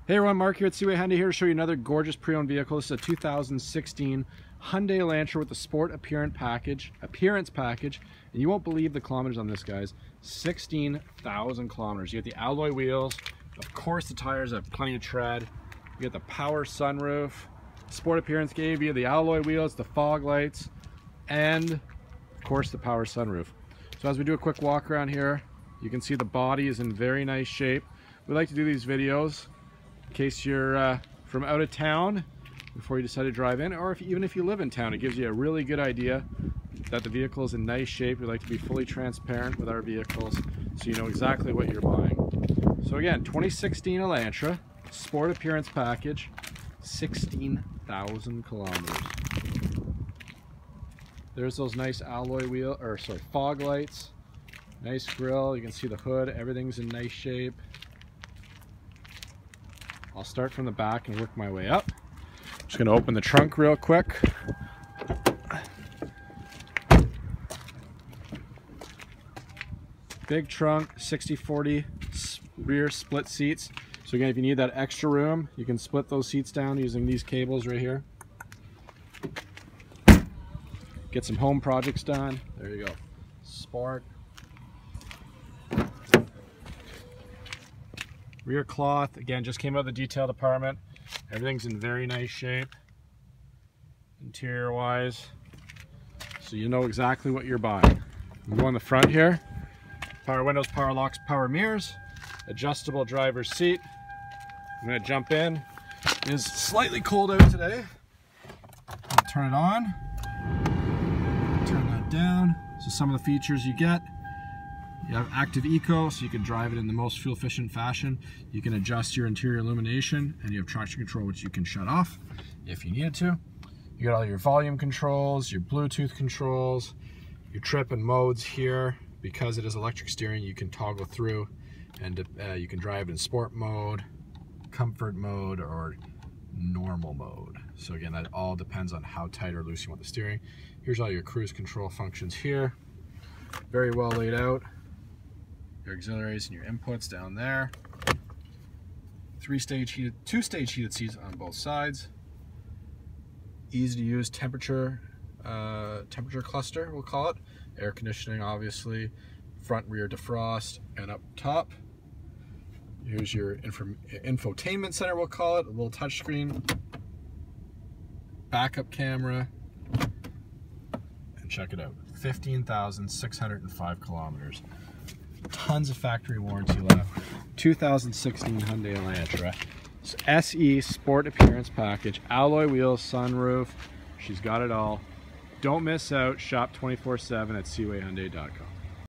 Hey everyone, Mark here at Seaway Hyundai here to show you another gorgeous pre-owned vehicle. This is a 2016 Hyundai Elantra with the Sport Appearance Package, and you won't believe the kilometers on this, guys. 16,000 kilometers. You get the alloy wheels, of course the tires have plenty of tread. You get the power sunroof. Sport Appearance gave you the alloy wheels, the fog lights, and of course the power sunroof. So as we do a quick walk around here, you can see the body is in very nice shape. We like to do these videos in case you're from out of town before you decide to drive in, or even if you live in town. It gives you a really good idea that the vehicle is in nice shape. We like to be fully transparent with our vehicles so you know exactly what you're buying. So again, 2016 Elantra, Sport Appearance Package, 16,000 kilometers. There's those nice alloy wheel, or sorry, fog lights. Nice grille, you can see the hood, everything's in nice shape. I'll start from the back and work my way up. Just gonna open the trunk real quick. Big trunk, 60/40 rear split seats. So again, if you need that extra room, you can split those seats down using these cables right here. Get some home projects done. There you go. Sport. Rear cloth, again, just came out of the detail department. Everything's in very nice shape, interior wise, so you know exactly what you're buying. We go on the front here. Power windows, power locks, power mirrors, adjustable driver's seat. I'm gonna jump in. It is slightly cold out today. I'll turn it on, turn that down. So some of the features you get. You have active eco, so you can drive it in the most fuel efficient fashion. You can adjust your interior illumination, and you have traction control, which you can shut off if you needed to. You got all your volume controls, your Bluetooth controls, your trip and modes here. Because it is electric steering, you can toggle through, and you can drive in sport mode, comfort mode, or normal mode. So again, that all depends on how tight or loose you want the steering. Here's all your cruise control functions here. Very well laid out. Your auxiliaries and your inputs down there. Two-stage heated seats on both sides. Easy to use temperature cluster, we'll call it. Air conditioning, obviously. Front rear defrost, and up top. Here's your infotainment center, we'll call it. A little touchscreen. Backup camera. And check it out. 15,605 kilometers. Tons of factory warranty left. 2016 Hyundai Elantra. So SE Sport Appearance Package, alloy wheels, sunroof. She's got it all. Don't miss out. Shop 24/7 at SeawayHyundai.com.